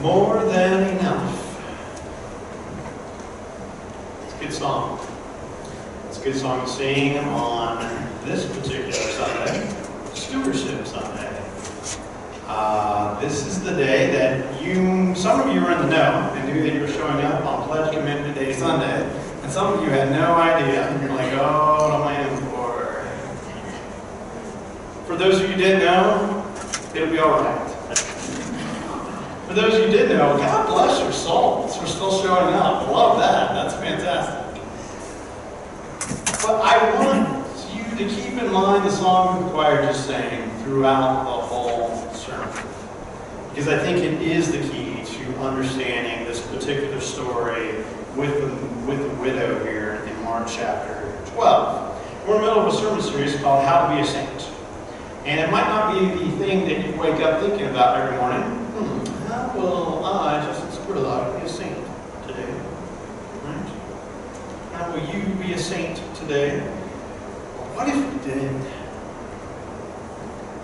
More than enough. It's a good song. It's a good song to sing on this particular Sunday, Stewardship Sunday. This is the day that some of you were in the know and knew that you were showing up on Pledge Commitment Day Sunday, and some of you had no idea. And you're like, oh, what am I in for? For those of you who didn't know, it'll be all right. For those of you who did know, God bless your souls for still showing up. I love that. That's fantastic. But I want you to keep in mind the song the choir just sang throughout the whole sermon. Because I think it is the key to understanding this particular story with the widow here in Mark chapter 12. We're in the middle of a sermon series called How to Be a Saint. And it might not be the thing that you wake up thinking about every morning. How will I, Justin Spurlock, be a saint today? Right? How will you be a saint today? Well, what if we didn't?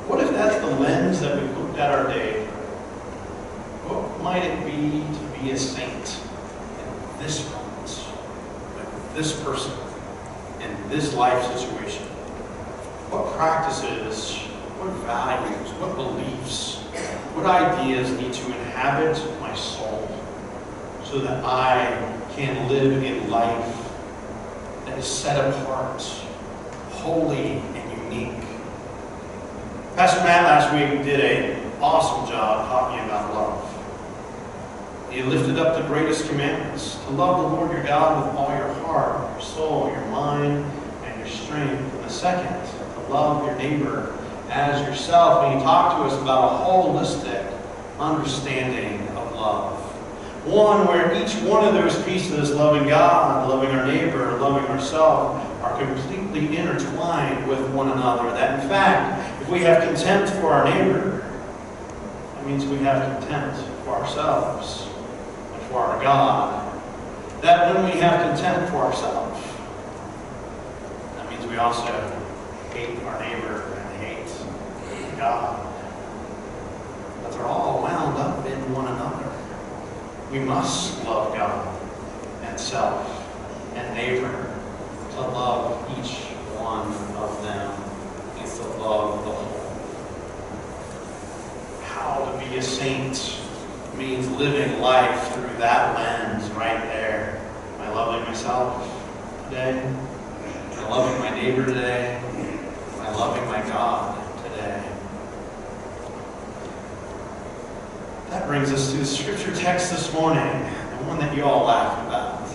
What if that's the lens that we looked at our day? What might it be to be a saint in this moment, with this person, in this life situation? What practices, what values, what beliefs, what ideas need to inhabit my soul so that I can live a life that is set apart, holy and unique? Pastor Matt last week did an awesome job talking about love. He lifted up the greatest commandments: to love the Lord your God with all your heart, your soul, your mind, and your strength. And the second, to love your neighbor as yourself. And he talked to us about a holistic understanding of love. One where each one of those pieces, loving God, loving our neighbor, loving ourselves, are completely intertwined with one another. That in fact, if we have contempt for our neighbor, that means we have contempt for ourselves and for our God. That when we have contempt for ourselves, that means we also hate our neighbor and hate God. But they're all wound up in one another. We must love God and self and neighbor. To love each one of them is to love the whole. How to be a saint means living life through that lens right there. Am I loving myself today? Am I loving my neighbor today? Am I loving my God today? That brings us to the scripture text this morning, the one that you all laughed about.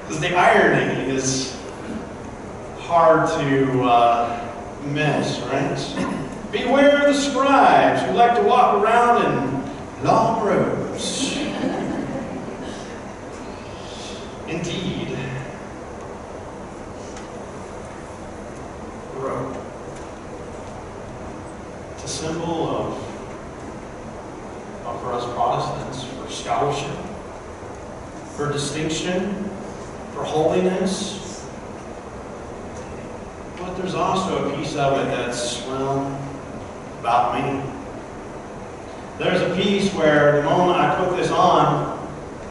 Because the irony is hard to miss, right? Beware of the scribes who like to walk around in long robes. Indeed, robe. It's a symbol of for us Protestants, for scholarship, for distinction, for holiness. But there's also a piece of it that's, well, about me. There's a piece where the moment I put this on,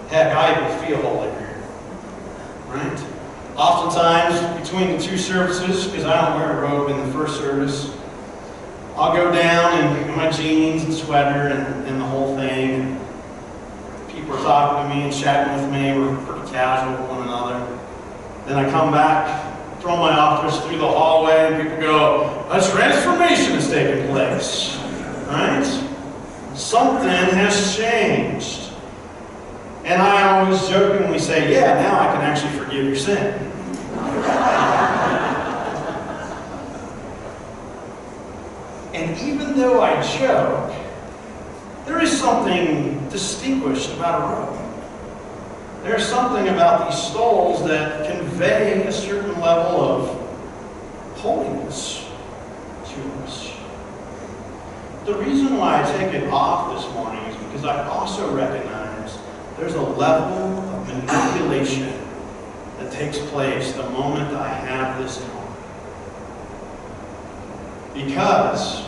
heck, I even feel holier. Right? Oftentimes, between the two services, because I don't wear a robe in the first service, I'll go down in my jeans and sweater and the whole thing. People are talking to me and chatting with me. We're pretty casual with one another. Then I come back, throw my office through the hallway, and people go, a transformation has taken place. Right? Something has changed. And I always jokingly say, yeah, now I can actually forgive your sin. And even though I joke, there is something distinguished about a robe. There's something about these stoles that convey a certain level of holiness to us. The reason why I take it off this morning is because I also recognize there's a level of manipulation that takes place the moment I have this on. Because,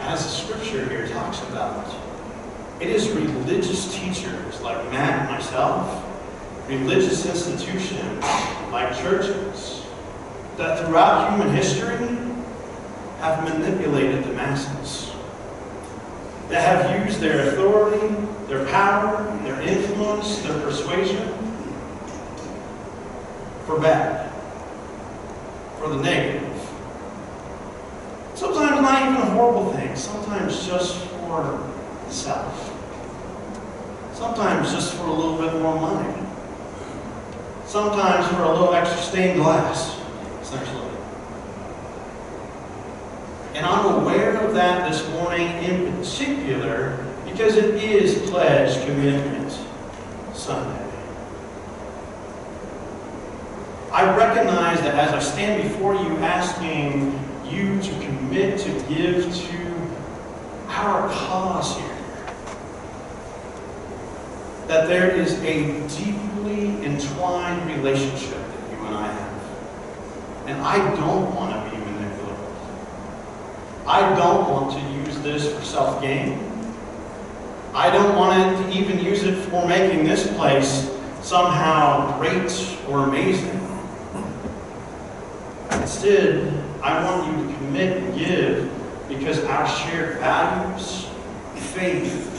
as the scripture here talks about, It is religious teachers like Matt and myself, religious institutions like churches, that throughout human history have manipulated the masses, that have used their authority, their power, their influence, their persuasion for bad, for the negative. Sometimes not even horrible things, sometimes just for self. Sometimes just for a little bit more money. Sometimes for a little extra stained glass, essentially. And I'm aware of that this morning in particular because it is Pledge Commitment Sunday. I recognize that as I stand before you asking you to commit to give to our cause here, that there is a deeply entwined relationship that you and I have. And I don't want to be manipulative. I don't want to use this for self-gain. I don't want to even use it for making this place somehow great or amazing. Instead, I want you to commit and give because our shared values, faith,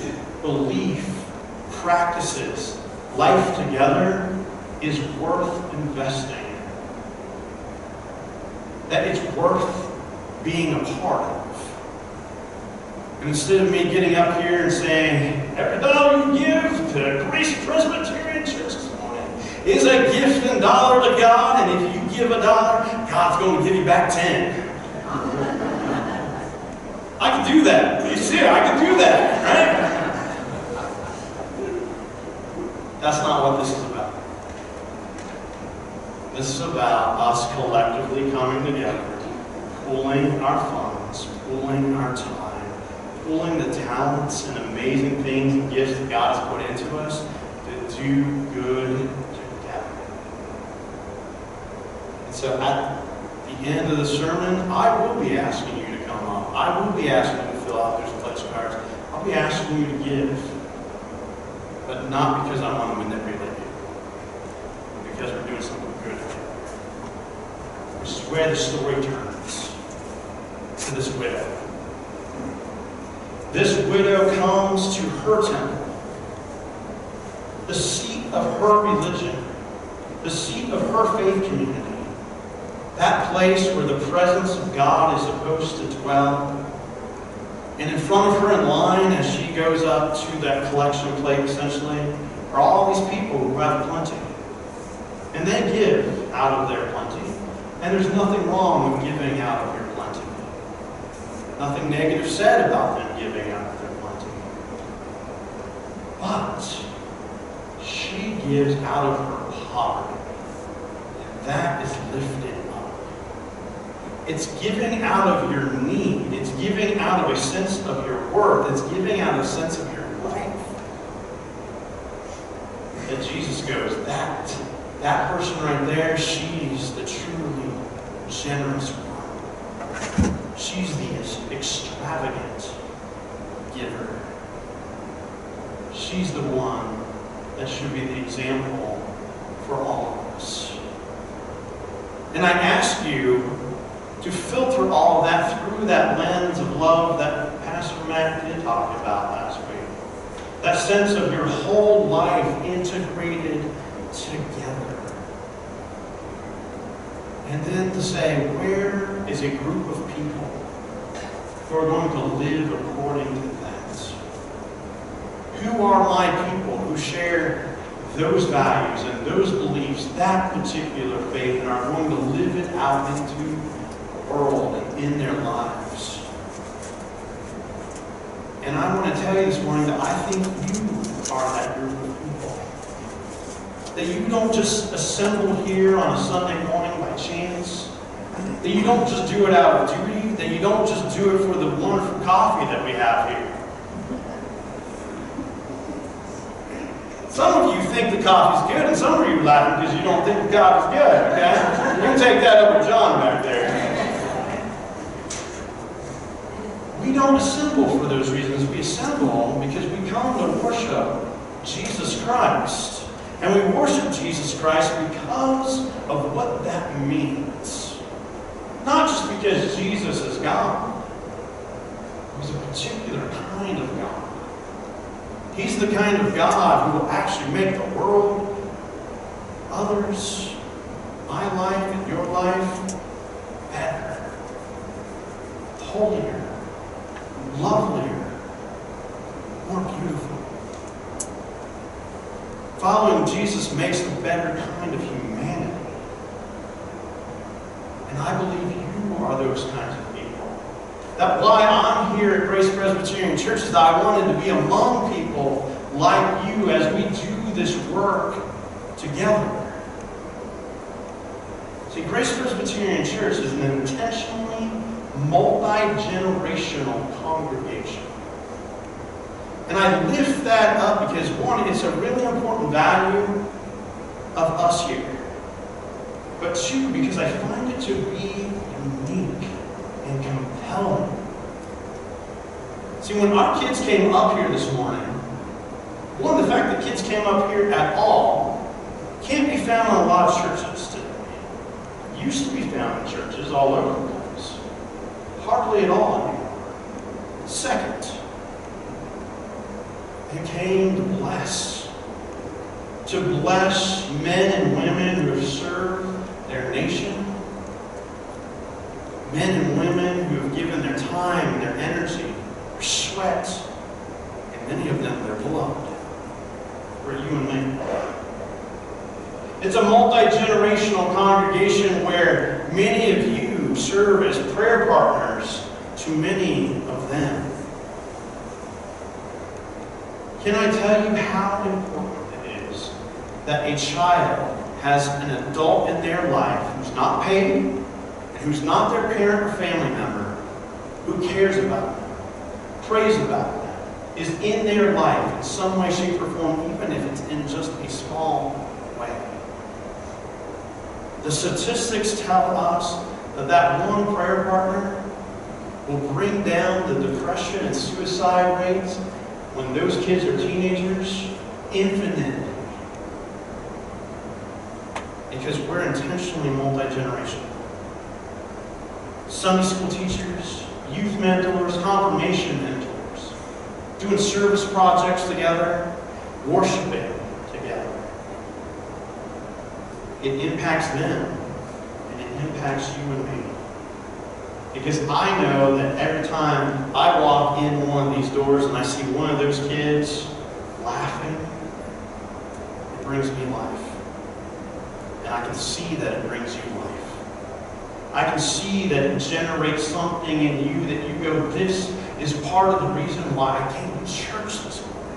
belief, practices, life together is worth investing in. That it's worth being a part of. And instead of me getting up here and saying, every dollar you give to Grace Presbyterian Church this morning is a gift in dollar to God, and if you give $1, God's going to give you back 10. I can do that. You see, I can do that, right? That's not what this is about. This is about us collectively coming together, pooling our funds, pooling our time, pooling the talents and amazing things and gifts that God has put into us to do good together. And so at the end of the sermon, I will be asking you to come up. I will be asking you to fill out those pledge cards. I'll be asking you to give. But not because I want to manipulate you, but because we're doing something good together. Which is where the story turns to this widow. This widow comes to her temple, the seat of her religion, the seat of her faith community, that place where the presence of God is supposed to dwell. And in front of her in line, as she goes up to that collection plate, essentially, are all these people who have plenty. And they give out of their plenty. And there's nothing wrong with giving out of your plenty. Nothing negative said about them giving out of their plenty. But she gives out of her poverty. And that is lifted up. It's giving out of your need. It's giving out of a sense of your worth. It's giving out of a sense of your life. And Jesus goes, that person right there, she's the truly generous one. She's the extravagant giver. She's the one that should be the example for all of us. And I ask you to filter all of that through that lens of love that Pastor Matt did talk about last week. That sense of your whole life integrated together. And then to say, where is a group of people who are going to live according to that? Who are my people who share those values and those beliefs, that particular faith, and are going to live it out into world and in their lives. And I want to tell you this morning that I think you are that group of people. That you don't just assemble here on a Sunday morning by chance. That you don't just do it out of duty. That you don't just do it for the wonderful coffee that we have here. Some of you think the coffee's good, and some of you are laughing because you don't think the coffee's good, okay? You can take that up with John back there. We don't assemble for those reasons. We assemble because we come to worship Jesus Christ. And we worship Jesus Christ because of what that means. Not just because Jesus is God. He's a particular kind of God. He's the kind of God who will actually make the world, others, my life and your life, better, holier, lovelier, more beautiful. Following Jesus makes a better kind of humanity. And I believe you are those kinds of people. That's why I'm here at Grace Presbyterian Church, is that I wanted to be among people like you as we do this work together. See, Grace Presbyterian Church is an intentionally multi-generational congregation. And I lift that up because, one, it's a really important value of us here. But two, because I find it to be unique and compelling. See, when our kids came up here this morning, one, the fact that kids came up here at all can't be found in a lot of churches today. It used to be found in churches all over the place. Hardly at all anymore. Second, they came to bless men and women who have served their nation, men and women who have given their time, their energy, their sweat, and many of them their blood, for you and me. It's a multi-generational congregation where many of you serve as prayer partners to many of them. Can I tell you how important it is that a child has an adult in their life who's not paid, and who's not their parent or family member, who cares about them, prays about them, is in their life in some way, shape, or form, even if it's in just a small way. The statistics tell us that that one prayer partner will bring down the depression and suicide rates when those kids are teenagers infinitely. Because we're intentionally multi-generational. Sunday school teachers, youth mentors, confirmation mentors, doing service projects together, worshiping together. It impacts them, and it impacts you and me. Because I know that every time I walk in one of these doors and I see one of those kids laughing, it brings me life. And I can see that it brings you life. I can see that it generates something in you that you go, this is part of the reason why I came to church this morning.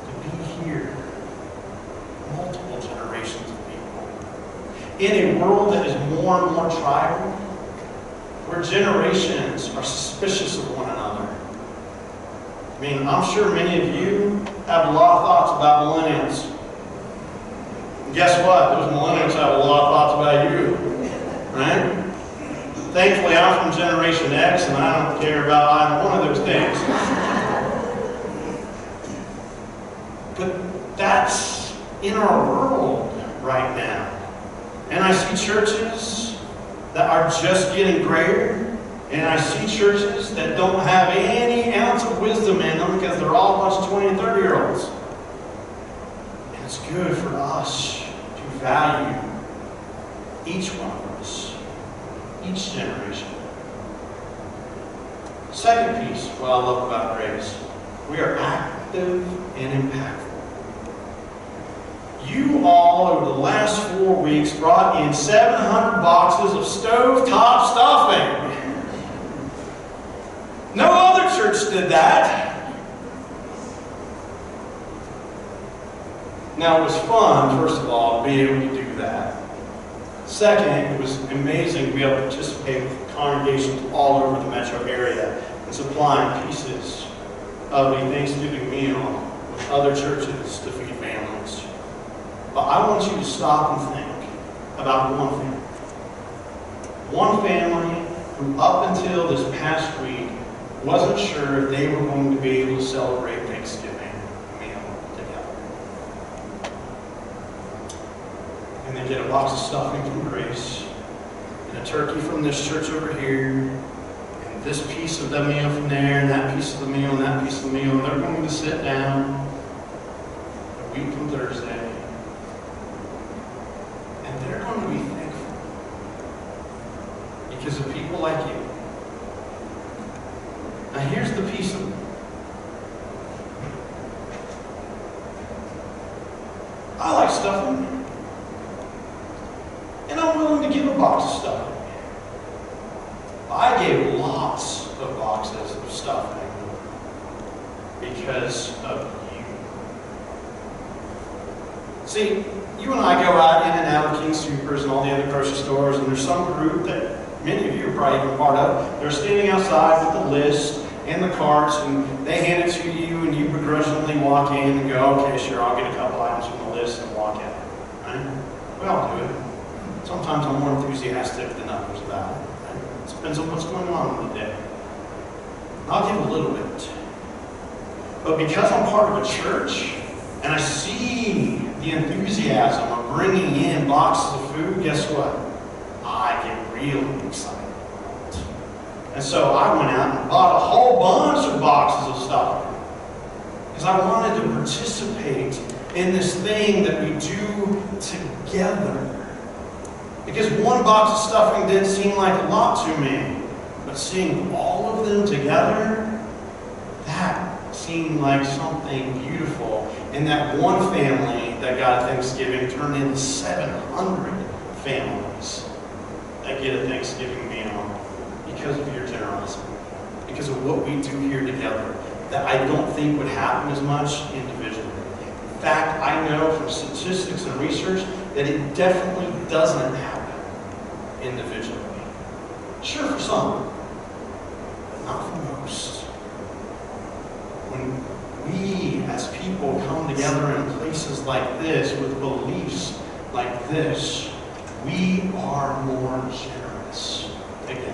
To be here. Multiple generations of people. In a world that is more and more tribal, where generations are suspicious of one another. I mean, I'm sure many of you have a lot of thoughts about millennials. And guess what? Those millennials have a lot of thoughts about you. Right? Thankfully, I'm from Generation X, and I don't care about either one of those things. But that's in our world right now. And I see churches that are just getting greater, and I see churches that don't have any ounce of wisdom in them because they're all a bunch of 20 and 30-year-olds. And it's good for us to value each one of us, each generation. Second piece, what I love about Grace, we are active and impactful. You all, over the last 4 weeks, brought in 700 boxes of stovetop stuffing. No other church did that. Now, it was fun, first of all, to be able to do that. Second, it was amazing to be able to participate with congregations all over the metro area and supplying pieces of a Thanksgiving meal with other churches to feed families. But I want you to stop and think about one family. One family who up until this past week wasn't sure if they were going to be able to celebrate Thanksgiving meal together. And they get a box of stuffing from Grace, and a turkey from this church over here, and this piece of the meal from there, and that piece of the meal, and that piece of the meal, and they're going to sit down a week from Thursday, and they're going to be thankful because of people like you. Now here's the piece of it. I like stuffing, and I'm willing to give a box of stuffing. I gave lots of boxes of stuffing because of you. See, you and I go out in and out of King Soopers and all the other grocery stores, and there's some group that many of you are probably even part of. They're standing outside with the list and the carts, and they hand it to you, and you begrudgingly walk in and go, okay, sure, I'll get a couple items from the list and walk out. Right? We all do it. Sometimes I'm more enthusiastic than others about it. Right? It depends on what's going on in the day. I'll give a little bit. But because I'm part of a church, and I see the enthusiasm of bringing in boxes of food, guess what? I get really excited. And so I went out and bought a whole bunch of boxes of stuffing because I wanted to participate in this thing that we do together. Because one box of stuffing didn't seem like a lot to me, but seeing all of them together, that seemed like something beautiful. And that one family that got a Thanksgiving turned into 700 families that get a Thanksgiving meal because of your generosity, because of what we do here together, that I don't think would happen as much individually. In fact, I know from statistics and research that it definitely doesn't happen individually. Sure for some, but not for most. When we as people come together in places like this with beliefs like this, we are more generous together.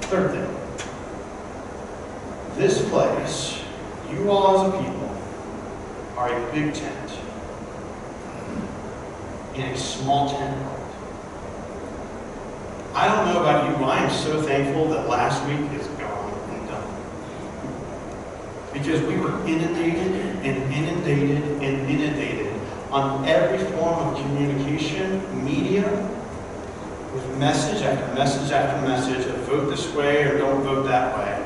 Third thing, this place, you all as a people, are a big tent in a small tent world. I don't know about you, but I am so thankful that last week is gone and done. Because we were inundated and inundated and inundated on every form of communication, media, with message after message after message of vote this way or don't vote that way.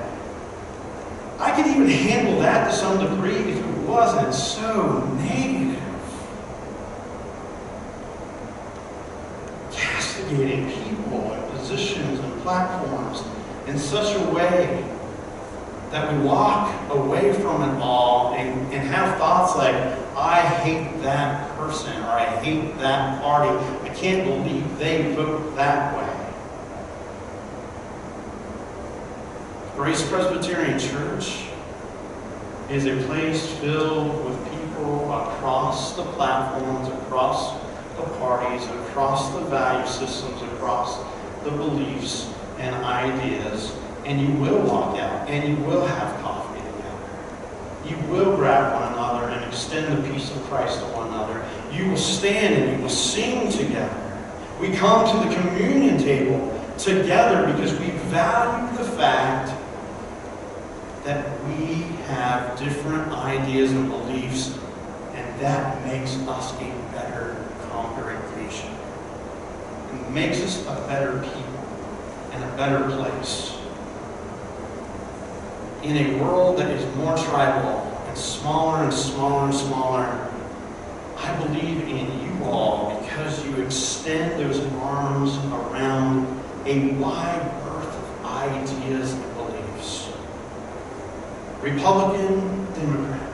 I could even handle that to some degree if it wasn't so negative. Castigating people and positions and platforms in such a way that we walk away from it all and have thoughts like, I hate that person, or I hate that party. I can't believe they vote that way. Grace Presbyterian Church is a place filled with people across the platforms, across the parties, across the value systems, across the beliefs and ideas, and you will walk out and you will have coffee together. You will grab one another and extend the peace of Christ to one another. You will stand and you will sing together. We come to the communion table together because we value the fact that we have different ideas and beliefs, and that makes us a better congregation. It makes us a better people and a better place. In a world that is more tribal and smaller and smaller and smaller, I believe in you all because you extend those arms around a wide berth of ideas and beliefs. Republican, Democrat,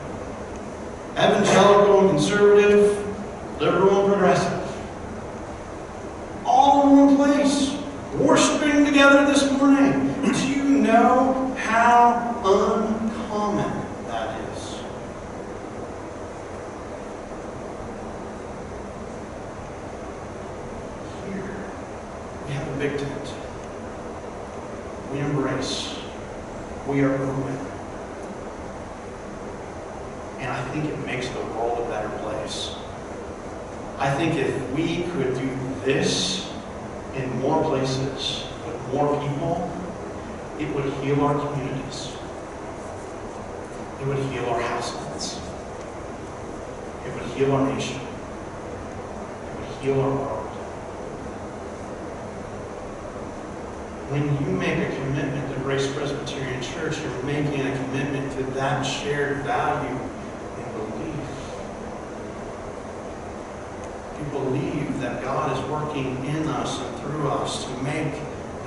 evangelical and conservative, liberal and progressive. All in one place, worshiping together this morning. Do you know how uncommon that is? Here, gift. We embrace. We are open. And I think it makes the world a better place. I think if we could do this in more places with more people, it would heal our communities. It would heal our households. It would heal our nation. It would heal our world. When you make a commitment to Grace Presbyterian Church, you're making a commitment to that shared value and belief. You believe that God is working in us and through us to make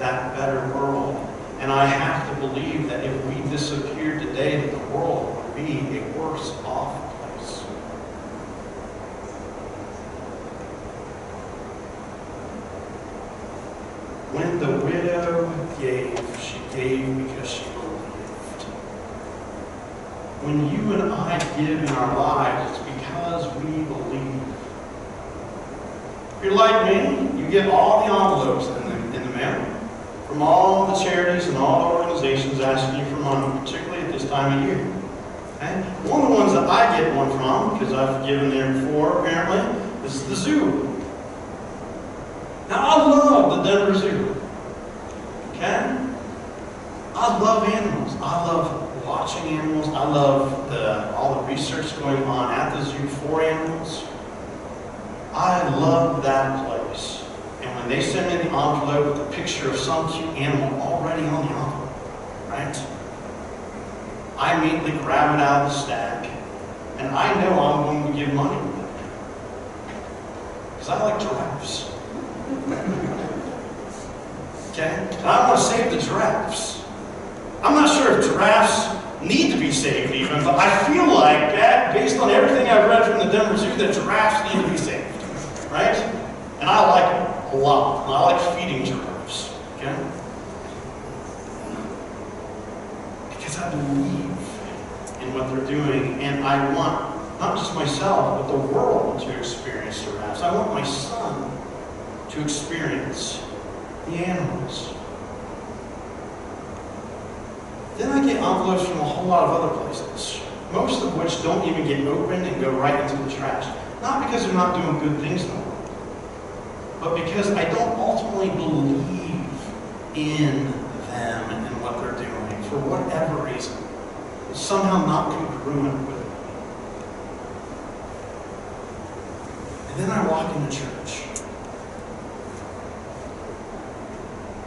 that better world. And I have to believe that if we disappeared today, that the world would be a worse off place. When the widow gave, she gave because she believed. When you and I give in our lives, it's because we believe. If you're like me, you get all the envelopes in the mail from all the charities and all the organizations asking you for money, particularly at this time of year. Okay? One of the ones that I get one from, because I've given there before apparently, is the zoo. Now I love the Denver Zoo. Okay? I love animals. I love watching animals. I love all the research going on at the zoo for animals. I love that place. And when they send me the envelope with a picture of some cute animal already on the envelope, right? I immediately grab it out of the stack, and I know I'm going to give money with it. Because I like giraffes. Okay? And I want to save the giraffes. I'm not sure if giraffes need to be saved even, but I feel like that, based on everything I've read from the Denver Zoo, that giraffes need to be saved. Right? And I like it a lot. I like feeding giraffes. Okay? Because I believe in what they're doing, and I want not just myself, but the world to experience giraffes. I want my son to experience the animals. Then I get envelopes from a whole lot of other places, most of which don't even get opened and go right into the trash. Not because they're not doing good things in the world, but because I don't ultimately believe in them and what they're doing for whatever reason. It's somehow not congruent with me. And then I walk into church.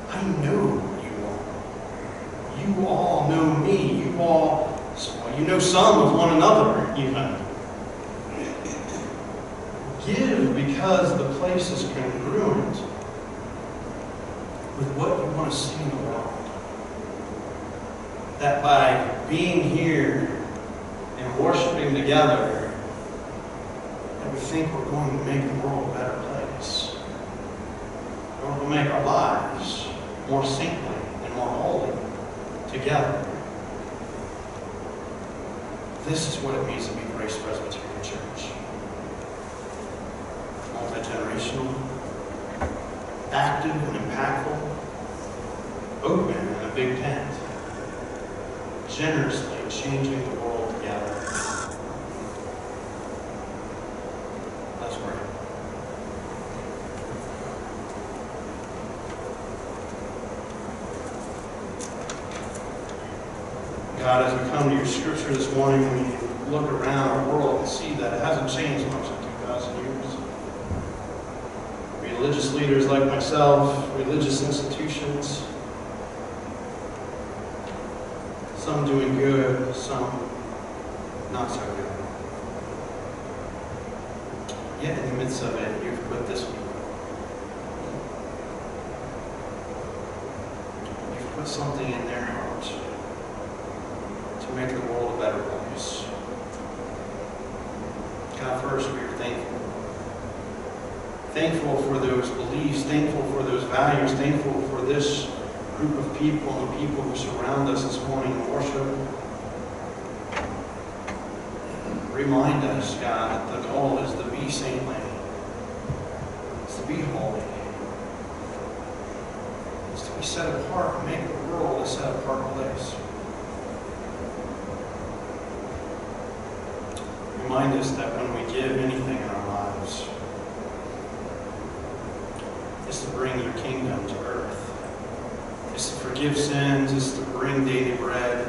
I know you all. You all know me. You all, you know some of one another even. Give because the place is congruent with what you want to see in the world. That by being here and worshiping together, that we think we're going to make the world a better place. We're going to make our lives more saintly and more holy together. This is what it means to be Grace Presbyterian Church. Multi-generational, active and impactful, open in a big tent, generously changing the world together. Let's pray. God, as we come to your scripture this morning, we look around our world and see that it hasn't changed much in 2,000 years. Religious leaders like myself, religious institutions, some doing good, some not so good. Yet in the midst of it, you've put this people. You've put something in their heart to make the world a better place. God, first we are thankful. Thankful for those beliefs, thankful for those values, thankful for this group of people and the people who surround us this morning in worship. Remind us, God, that the goal is to be saintly, it's to be holy. is to be set apart and make the world a set apart place. Remind us that when we give anything in our lives, it's to bring your kingdom to earth. It's to forgive sins. It's to bring daily bread.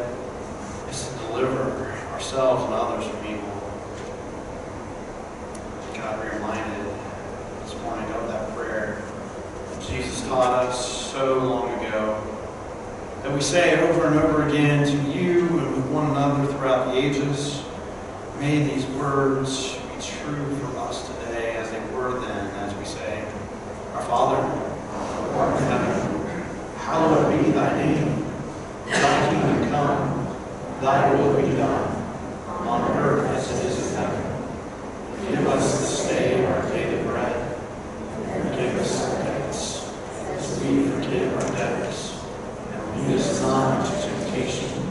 It's to deliver ourselves and others from evil. God, we're reminded this morning of that prayer Jesus taught us so long ago, that we say it over and over again to you and with one another throughout the ages. May these words be true for us today as they were then, as we say, Our Father, who art in heaven, hallowed be thy name. Thy kingdom come, thy will be done, on earth as it is in heaven. Give us this day our daily bread, and forgive us our debts, as we forgive our debtors. And lead us not into temptation,